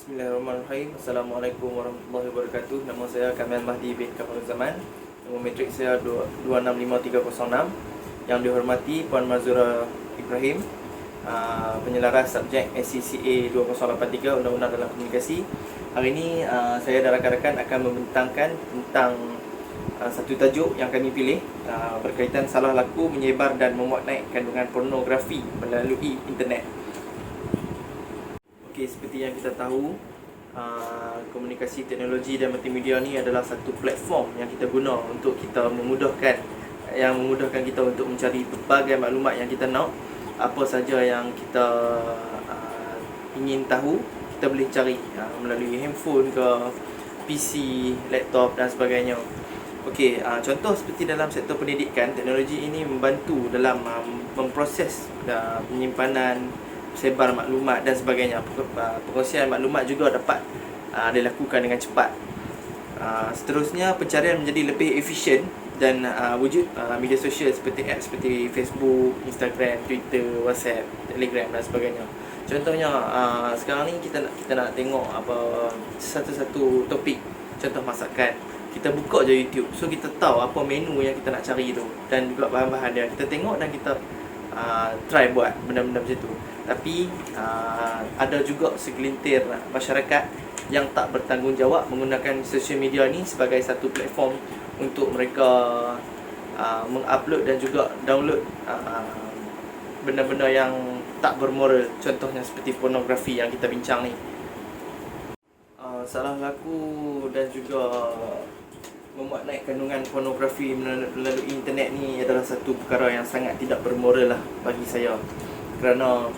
Bismillahirrahmanirrahim. Assalamualaikum warahmatullahi wabarakatuh. Nama saya Kamil Mahdi bin Kamarul Zaman. Nombor matrik saya 265306. Yang dihormati Puan Mazura Ibrahim, penyelaras subjek SCCA 2083 Undang-Undang dalam Komunikasi. Hari ini saya dan rakan-rakan akan membentangkan tentang satu tajuk yang kami pilih, berkaitan salah laku menyebar dan memuat naik kandungan pornografi melalui internet. Okey, seperti yang kita tahu, komunikasi teknologi dan multimedia ni adalah satu platform yang kita guna untuk kita memudahkan kita untuk mencari pelbagai maklumat yang kita nak. Apa saja yang kita ingin tahu, kita boleh cari melalui handphone ke, PC, laptop dan sebagainya. Okey, contoh seperti dalam sektor pendidikan, teknologi ini membantu dalam memproses penyimpanan, sebar maklumat dan sebagainya. Perkongsian maklumat juga dapat dilakukan dengan cepat. Seterusnya, pencarian menjadi lebih efisien dan wujud media sosial seperti apps seperti Facebook, Instagram, Twitter, WhatsApp, Telegram dan sebagainya. Contohnya, sekarang ni kita nak tengok satu-satu topik, contoh masakan. Kita buka je YouTube, so kita tahu apa menu yang kita nak cari tu dan juga bahan-bahan dia. Kita tengok dan kita try buat benda-benda macam tu. Tapi ada juga segelintir masyarakat yang tak bertanggungjawab menggunakan sosial media ni sebagai satu platform untuk mereka mengupload dan juga download benda-benda yang tak bermoral. Contohnya seperti pornografi yang kita bincang ni. Salah laku dan juga memuat naik kandungan pornografi melalui internet ni adalah satu perkara yang sangat tidak bermoral lah bagi saya. Kerana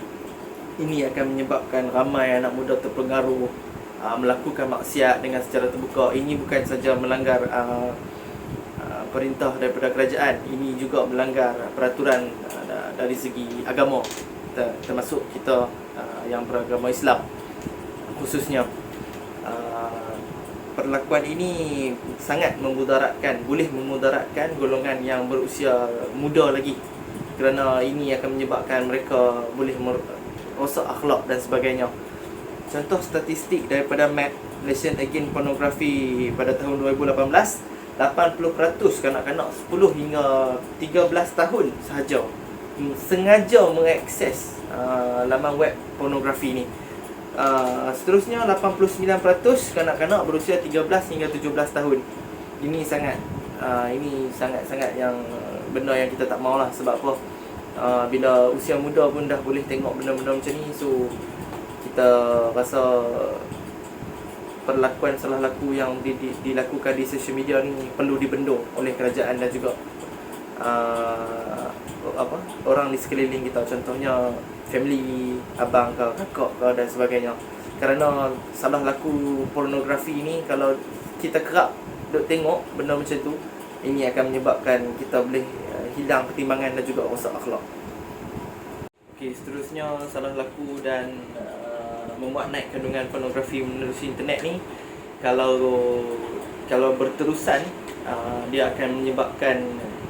ini akan menyebabkan ramai anak muda terpengaruh melakukan maksiat dengan secara terbuka. Ini bukan saja melanggar perintah daripada kerajaan, ini juga melanggar peraturan dari segi agama, termasuk kita yang beragama Islam khususnya. Perlakuan ini sangat boleh memudaratkan golongan yang berusia muda lagi, kerana ini akan menyebabkan mereka boleh rosak akhlak dan sebagainya. Contoh statistik daripada MAP, Malaysian Against Pornography, pada tahun 2018, 80% kanak-kanak 10 hingga 13 tahun sahaja sengaja mengakses laman web pornografi ni. Seterusnya, 89% kanak-kanak berusia 13 hingga 17 tahun. Ini sangat-sangat yang benda yang kita tak maulah. Sebab apa? Bila usia muda pun dah boleh tengok benda-benda macam ni, so kita rasa perlakuan salah laku yang dilakukan di sosial media ni perlu dibendung oleh kerajaan dan juga orang di sekeliling kita. Contohnya family, abang ke, kakak ke dan sebagainya. Kerana salah laku pornografi ni, kalau kita kerap duk tengok benda macam tu, ini akan menyebabkan kita boleh hilang pertimbangan dan juga rosak akhlak. Okey, seterusnya, salah laku dan memuat naik kandungan pornografi melalui internet ni, kalau berterusan, dia akan menyebabkan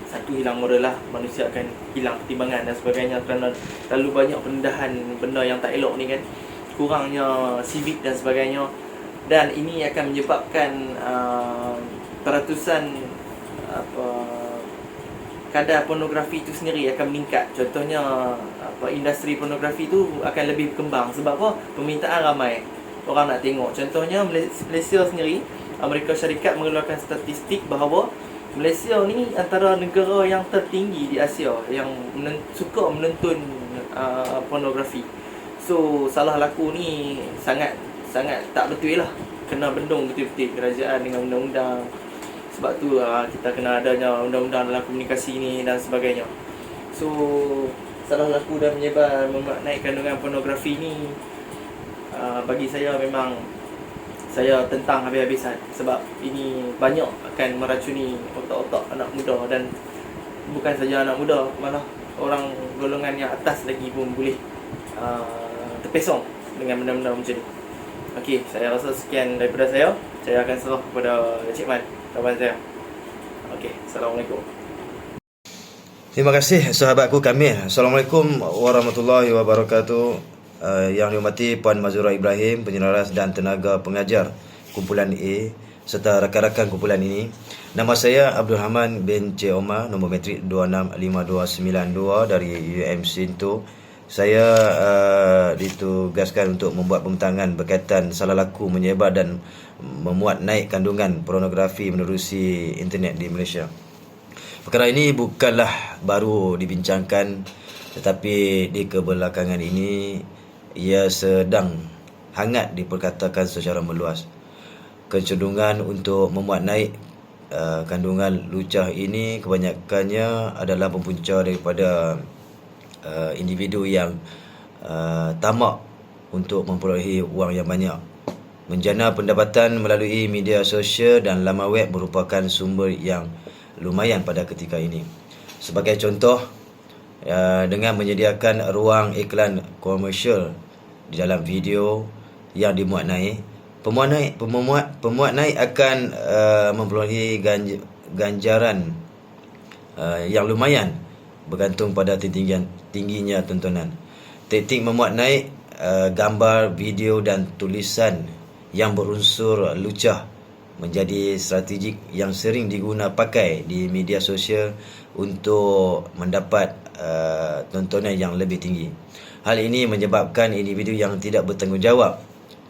satu, hilang moral lah. Manusia akan hilang pertimbangan dan sebagainya, kerana terlalu banyak pendedahan benda yang tak elok ni kan, kurangnya civic dan sebagainya. Dan ini akan menyebabkan peratusan kadar pornografi itu sendiri akan meningkat. Contohnya industri pornografi itu akan lebih berkembang. Sebab apa? Permintaan ramai, orang nak tengok. Contohnya Malaysia sendiri, Amerika Syarikat mengeluarkan statistik bahawa Malaysia ni antara negara yang tertinggi di Asia yang suka menonton pornografi. So salah laku ni sangat tak betul lah. Kena bendung betul-betul kerajaan dengan undang-undang. Sebab tu kita kena adanya undang-undang dalam komunikasi ni dan sebagainya. So salah laku dan memuat naik kandungan pornografi ni, bagi saya memang saya tentang habis-habisan. Sebab ini banyak akan meracuni otak-otak anak muda, dan bukan saja anak muda, malah orang golongan yang atas lagi pun boleh terpesong dengan benda-benda macam ni. Okey, saya rasa sekian daripada saya. Saya akan serah kepada Cik Man, kawan saya. Okey, Assalamualaikum. Terima kasih sahabatku Kamil. Assalamualaikum warahmatullahi wabarakatuh. Yang dihormati Puan Mazura Ibrahim, penyelaras dan tenaga pengajar kumpulan A serta rakan-rakan kumpulan ini. Nama saya Abdul Rahman bin Cik Omar, nombor matrik 265292 dari UM Sinto. Saya ditugaskan untuk membuat pembentangan berkaitan salah laku menyebar dan memuat naik kandungan pornografi menerusi internet di Malaysia. Perkara ini bukanlah baru dibincangkan, tetapi di kebelakangan ini ia sedang hangat diperkatakan secara meluas. Kecenderungan untuk memuat naik kandungan lucah ini kebanyakannya adalah berpunca daripada individu yang tamak untuk memperolehi wang yang banyak. Menjana pendapatan melalui media sosial dan laman web merupakan sumber yang lumayan pada ketika ini. Sebagai contoh, dengan menyediakan ruang iklan komersial di dalam video yang dimuat naik, pemuat naik akan memperolehi ganjaran yang lumayan bergantung pada tingginya tontonan. Taktik memuat naik gambar, video dan tulisan yang berunsur lucah menjadi strategik yang sering diguna pakai di media sosial untuk mendapat tontonan yang lebih tinggi. Hal ini menyebabkan individu yang tidak bertanggungjawab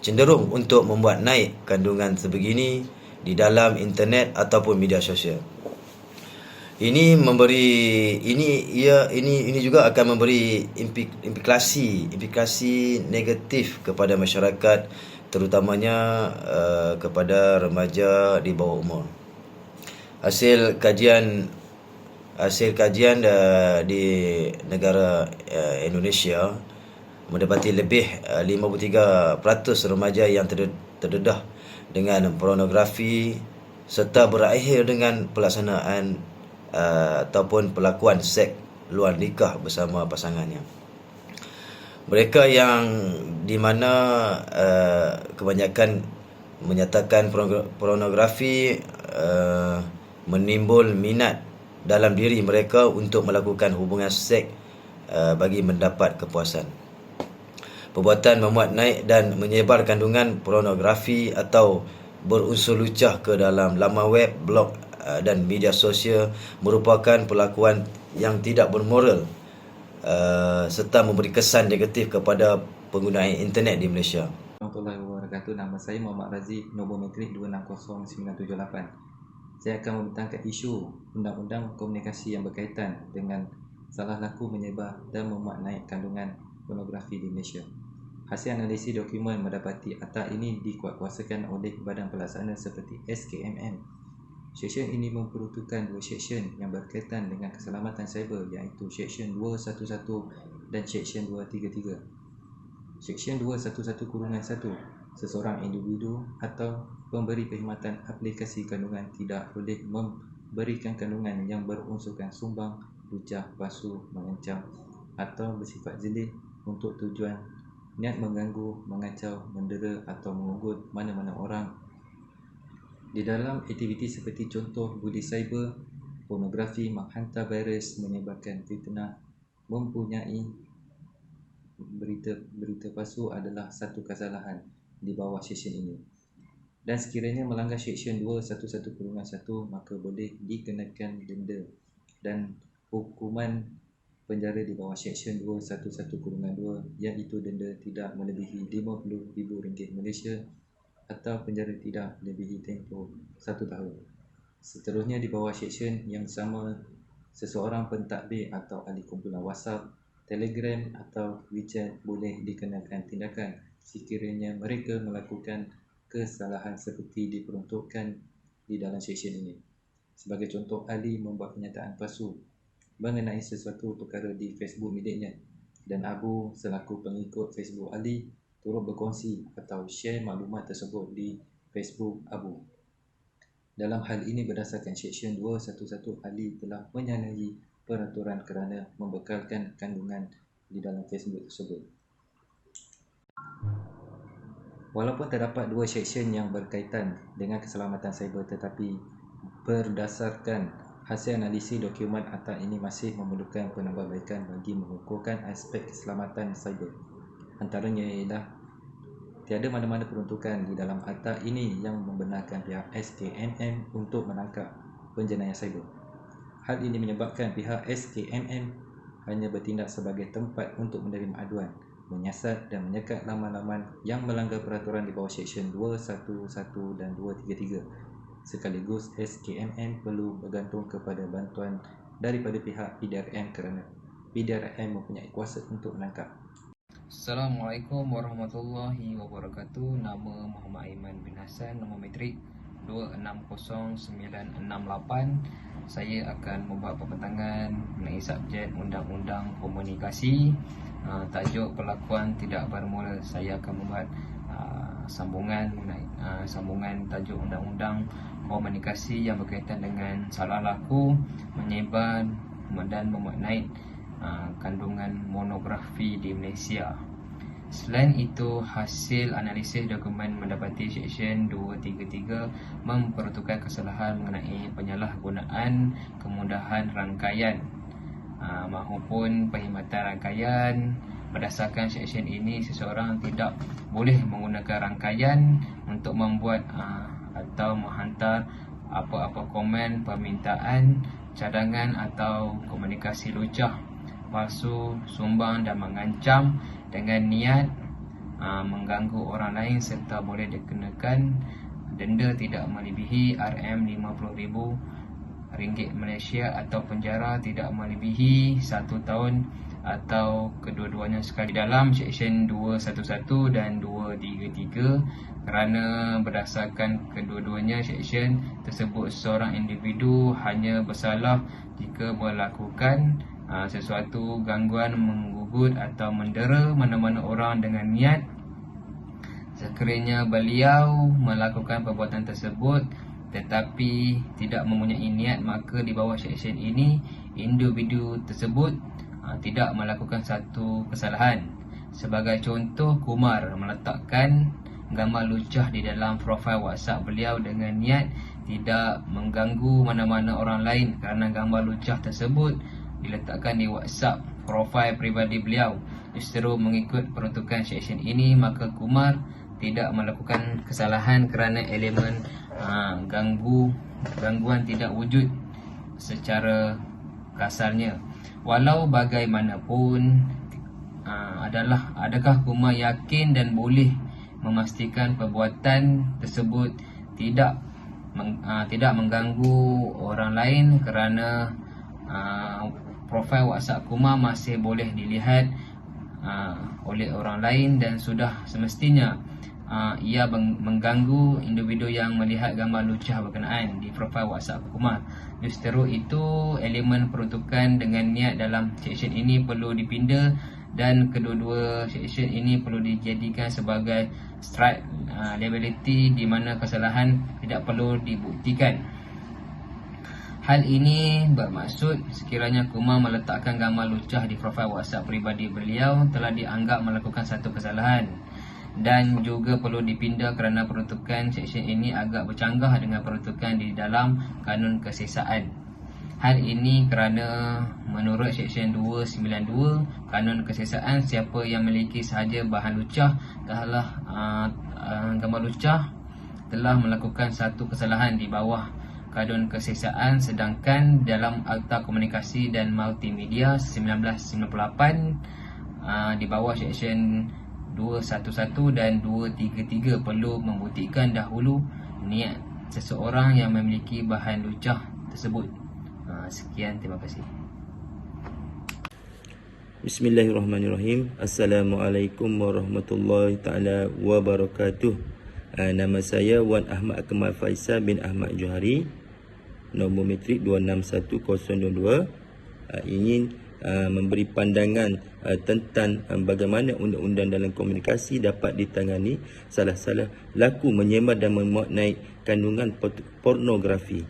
cenderung untuk membuat naik kandungan sebegini di dalam internet ataupun media sosial. Ini juga akan memberi implikasi negatif kepada masyarakat, terutamanya kepada remaja di bawah umur. Hasil kajian di negara Indonesia mendapati lebih 53% remaja yang terdedah dengan pornografi serta berakhir dengan pelaksanaan ataupun pelakuan seks luar nikah bersama pasangannya. Mereka yang di mana kebanyakan menyatakan pornografi menimbul minat dalam diri mereka untuk melakukan hubungan seks bagi mendapat kepuasan. Perbuatan memuat naik dan menyebar kandungan pornografi atau berunsur lucah ke dalam laman web, blog dan media sosial merupakan perlakuan yang tidak bermoral serta memberi kesan negatif kepada pengguna internet di Malaysia. Warahmatullahi wabarakatuh. Nama saya Muhammad Razi, nombor matrik 260978. Saya akan membentangkan isu undang-undang komunikasi yang berkaitan dengan salah laku menyebar dan memuat naik kandungan pornografi di Malaysia. Hasil analisis dokumen mendapati akta ini dikuatkuasakan oleh badan pelaksana seperti SKMM. Seksyen ini memperuntukkan dua seksyen yang berkaitan dengan keselamatan cyber, iaitu Seksyen 211 dan Seksyen 233. Seksyen 211-1, seseorang individu atau pemberi perkhidmatan aplikasi kandungan tidak boleh memberikan kandungan yang berunsurkan sumbang, lucah, palsu, mengancam atau bersifat jelek untuk tujuan niat mengganggu, mengacau, mendera atau mengunggut mana-mana orang. Di dalam aktiviti seperti contoh budi cyber, pornografi, menghantar virus, menyebarkan fitnah, mempunyai berita palsu adalah satu kesalahan di bawah seksyen ini. Dan sekiranya melanggar Seksyen 211-1, maka boleh dikenakan denda dan hukuman penjara di bawah Seksyen 211-2, iaitu denda tidak melebihi RM50,000 Malaysia atau penjara tidak melebihi tempoh 1 tahun. Seterusnya di bawah seksyen yang sama, seseorang pentadbir atau ahli kumpulan WhatsApp, Telegram atau WeChat boleh dikenakan tindakan sekiranya mereka melakukan kesalahan seperti diperuntukkan di dalam seksyen ini. Sebagai contoh, Ali membuat pernyataan palsu mengenai sesuatu perkara di Facebook miliknya dan Abu selaku pengikut Facebook Ali turut berkongsi atau share maklumat tersebut di Facebook Abu. Dalam hal ini berdasarkan Seksyen 211, Ali telah menyalahi peraturan kerana membekalkan kandungan di dalam Facebook tersebut. Walaupun terdapat dua seksyen yang berkaitan dengan keselamatan cyber, tetapi berdasarkan hasil analisis dokumen akta ini masih memerlukan penambahbaikan bagi mengukuhkan aspek keselamatan cyber. Antaranya ialah tiada mana-mana peruntukan di dalam akta ini yang membenarkan pihak SKMM untuk menangkap penjenayah cyber. Hal ini menyebabkan pihak SKMM hanya bertindak sebagai tempat untuk menerima aduan, menyiasat dan menyekat laman-laman yang melanggar peraturan di bawah Seksyen 211 dan 233. Sekaligus SKMM perlu bergantung kepada bantuan daripada pihak PDRM kerana PDRM mempunyai kuasa untuk menangkap. Assalamualaikum warahmatullahi wabarakatuh. Nama Muhammad Aiman bin Hassan, nombor matrik 260968. Saya akan membuat perbentangan mengenai subjek Undang-Undang Komunikasi. Tajuk perlakuan tidak bermula. Saya akan membuat sambungan tajuk Undang-Undang Komunikasi yang berkaitan dengan salah laku, menyebar dan memuat naik kandungan monografi di Malaysia. Selain itu, hasil analisis dokumen mendapati Seksyen 233 memperuntukkan kesalahan mengenai penyalahgunaan kemudahan rangkaian maupun perkhidmatan rangkaian. Berdasarkan seksyen ini, seseorang tidak boleh menggunakan rangkaian untuk membuat atau menghantar apa-apa komen, permintaan, cadangan atau komunikasi lucah, palsu, sumbang dan mengancam dengan niat mengganggu orang lain serta boleh dikenakan denda tidak melebihi RM50,000 Malaysia atau penjara tidak melebihi 1 tahun atau kedua-duanya sekali. Dalam Seksyen 211 dan 233, kerana berdasarkan kedua-duanya seksyen tersebut, seorang individu hanya bersalah jika melakukan sesuatu gangguan, menggugut atau mendera mana-mana orang dengan niat. Sekiranya beliau melakukan perbuatan tersebut tetapi tidak mempunyai niat, maka di bawah seksyen ini individu tersebut tidak melakukan satu kesalahan. Sebagai contoh, Kumar meletakkan gambar lucah di dalam profil WhatsApp beliau dengan niat tidak mengganggu mana-mana orang lain. Kerana gambar lucah tersebut diletakkan di WhatsApp profil pribadi beliau, justru mengikut peruntukan seksyen ini, maka Kumar tidak melakukan kesalahan kerana elemen gangguan tidak wujud secara kasarnya. Walau bagaimanapun, adakah Kumar yakin dan boleh memastikan perbuatan tersebut tidak mengganggu orang lain kerana profil WhatsApp Kumar masih boleh dilihat oleh orang lain dan sudah semestinya ia mengganggu individu yang melihat gambar lucah berkenaan di profil WhatsApp Kumar. Justru itu, elemen peruntukan dengan niat dalam seksyen ini perlu dipinda dan kedua-dua seksyen ini perlu dijadikan sebagai strict liability di mana kesalahan tidak perlu dibuktikan. Hal ini bermaksud sekiranya Kumar meletakkan gambar lucah di profil WhatsApp pribadi beliau telah dianggap melakukan satu kesalahan dan juga perlu dipindah kerana peruntukan seksyen ini agak bercanggah dengan peruntukan di dalam kanun kesesaan. Hal ini kerana menurut Seksyen 292 kanun kesesaan, siapa yang memiliki sahaja bahan lucah gambar lucah telah melakukan satu kesalahan di bawah kanun kesesaan, sedangkan dalam Akta Komunikasi dan Multimedia 1998 di bawah Seksyen 211 dan 233 perlu membuktikan dahulu niat seseorang yang memiliki bahan lucah tersebut. Sekian, terima kasih. Bismillahirrahmanirrahim. Assalamualaikum warahmatullahi taala wabarakatuh. Nama saya Wan Ahmad Kamal Faisal bin Ahmad Johari, nombor matrik 261022. Ingin memberi pandangan tentang bagaimana undang-undang dalam komunikasi dapat ditangani salah-salah laku menyebar dan memuat naik kandungan pornografi.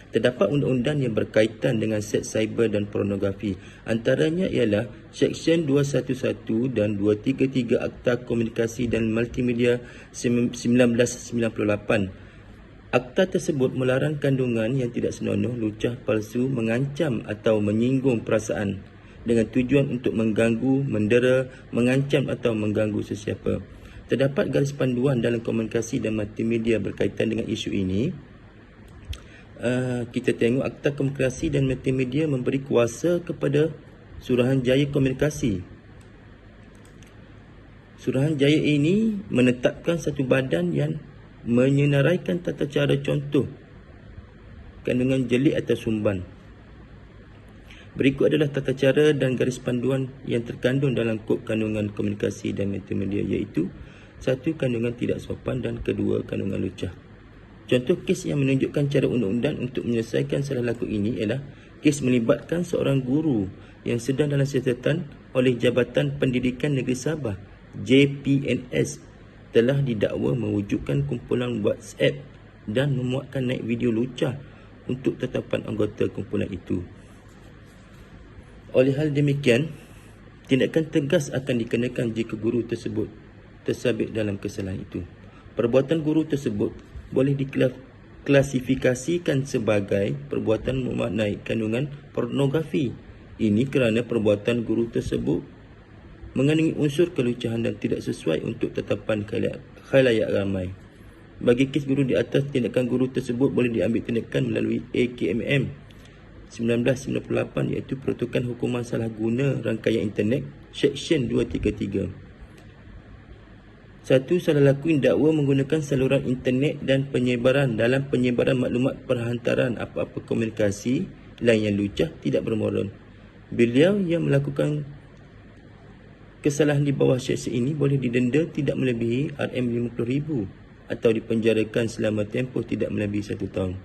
Terdapat undang-undang yang berkaitan dengan seks cyber dan pornografi. Antaranya ialah Seksyen 211 dan 233 Akta Komunikasi dan Multimedia 1998. Akta tersebut melarang kandungan yang tidak senonoh, lucah, palsu, mengancam atau menyinggung perasaan dengan tujuan untuk mengganggu, mendera, mengancam atau mengganggu sesiapa. Terdapat garis panduan dalam komunikasi dan multimedia berkaitan dengan isu ini. Kita tengok Akta Komunikasi dan Multimedia memberi kuasa kepada Suruhanjaya Komunikasi. Suruhanjaya ini menetapkan satu badan yang menyenaraikan tata cara contoh kandungan jelik atau sumban. Berikut adalah tata cara dan garis panduan yang terkandung dalam Kod Kandungan Komunikasi dan Multimedia, iaitu 1. Kandungan tidak sopan dan 2. Kandungan lucah. Contoh kes yang menunjukkan cara undang-undang untuk menyelesaikan salah laku ini ialah kes melibatkan seorang guru yang sedang dalam siasatan oleh Jabatan Pendidikan Negeri Sabah JPNS telah didakwa mewujudkan kumpulan WhatsApp dan memuatkan naik video lucah untuk tetapan anggota kumpulan itu. Oleh hal demikian, tindakan tegas akan dikenakan jika guru tersebut tersabit dalam kesalahan itu. Perbuatan guru tersebut boleh diklasifikasikan sebagai perbuatan memaknai kandungan pornografi. Ini kerana perbuatan guru tersebut mengandungi unsur kelucahan dan tidak sesuai untuk tetapan khalayak ramai. Bagi kes guru di atas, tindakan guru tersebut boleh diambil tindakan melalui AKMM 1998, iaitu Peruntukan Hukuman Salah Guna Rangkaian Internet Seksyen 233. 1. Salah laku didakwa menggunakan saluran internet dan penyebaran dalam penyebaran maklumat perhantaran apa-apa komunikasi lain yang lucah tidak bermoral. Beliau yang melakukan kesalahan di bawah seksyen ini boleh didenda tidak melebihi RM50,000 atau dipenjarakan selama tempoh tidak melebihi 1 tahun.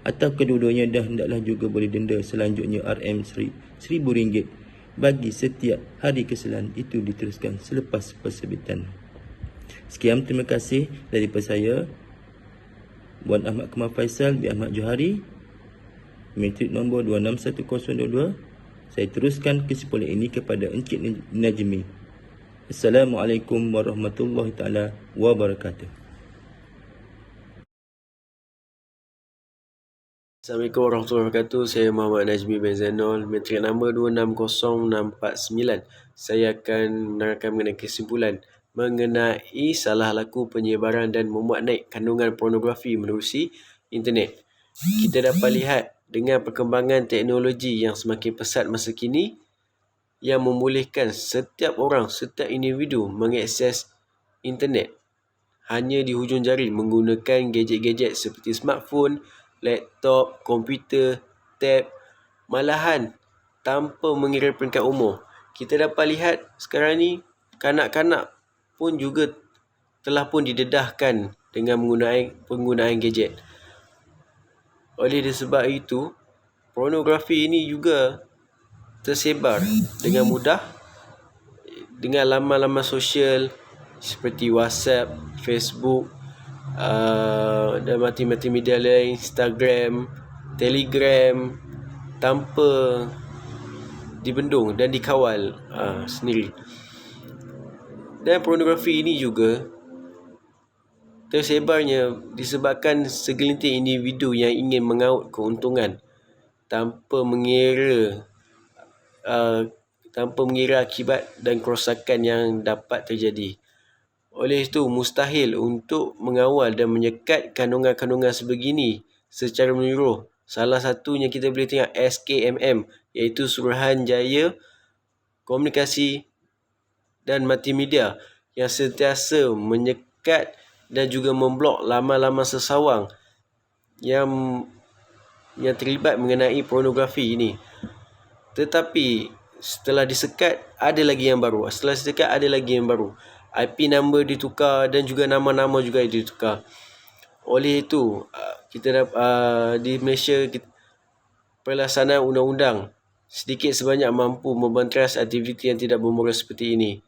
Atau kedua-duanya dah hendaklah juga boleh denda selanjutnya RM1,000 bagi setiap hari kesalahan itu diteruskan selepas persebitan. Sekian, terima kasih daripada saya, Wan Ahmad Kamal Faisal bin Ahmad Johari, matrik nombor 261022. Saya teruskan kesimpulan ini kepada Encik Najmi. Assalamualaikum warahmatullahi taala wabarakatuh. Assalamualaikum warahmatullahi wabarakatuh. Saya Muhammad Najmi bin Zainal, matrik nombor 260649. Saya akan menerangkan mengenai kesimpulan mengenai salah laku penyebaran dan memuat naik kandungan pornografi menerusi internet. Kita dapat lihat dengan perkembangan teknologi yang semakin pesat masa kini yang membolehkan setiap orang, setiap individu mengakses internet hanya di hujung jari menggunakan gadget-gadget seperti smartphone, laptop, komputer, tab, malahan tanpa mengira peringkat umur. Kita dapat lihat sekarang ni kanak-kanak pun juga telah pun didedahkan dengan penggunaan gadget. Oleh sebab itu, pornografi ini juga tersebar dengan mudah dengan laman-laman sosial seperti WhatsApp, Facebook, dan multimedia lain, Instagram, Telegram, tanpa dibendung dan dikawal sendiri. Dan pornografi ini juga tersebarnya disebabkan segelintir individu yang ingin mengaut keuntungan tanpa mengira akibat dan kerosakan yang dapat terjadi. Oleh itu, mustahil untuk mengawal dan menyekat kandungan-kandungan sebegini secara menyeluruh. Salah satunya kita boleh tengok SKMM, iaitu Suruhanjaya Komunikasi dan Multimedia, yang sentiasa menyekat dan juga memblok laman-laman sesawang yang terlibat mengenai pornografi ini. Tetapi setelah disekat, ada lagi yang baru. IP number ditukar dan juga nama-nama juga ditukar. Oleh itu, kita di Malaysia, pelaksanaan undang-undang sedikit sebanyak mampu membanteras aktiviti yang tidak bermoral seperti ini.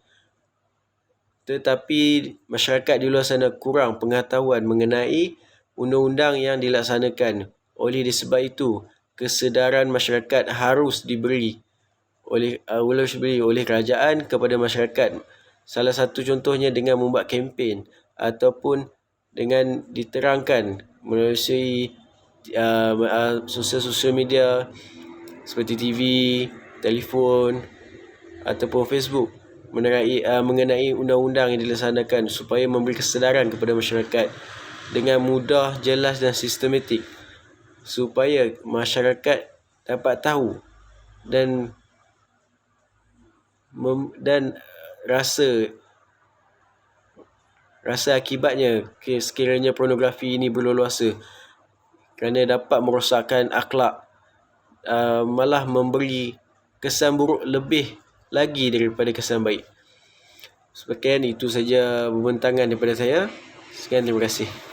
Tetapi masyarakat di luar sana kurang pengetahuan mengenai undang-undang yang dilaksanakan. Oleh sebab itu, kesedaran masyarakat harus diberi oleh kerajaan kepada masyarakat. Salah satu contohnya dengan membuat kempen ataupun dengan diterangkan melalui sosial media seperti TV, telefon ataupun Facebook mengenai undang-undang yang dilaksanakan supaya memberi kesedaran kepada masyarakat dengan mudah, jelas dan sistematik supaya masyarakat dapat tahu dan rasa akibatnya sekiranya pornografi ini berleluasa, kerana dapat merosakkan akhlak, malah memberi kesan buruk lebih lagi daripada kesan baik. Sekian, itu saja pembentangan daripada saya. Sekian, terima kasih.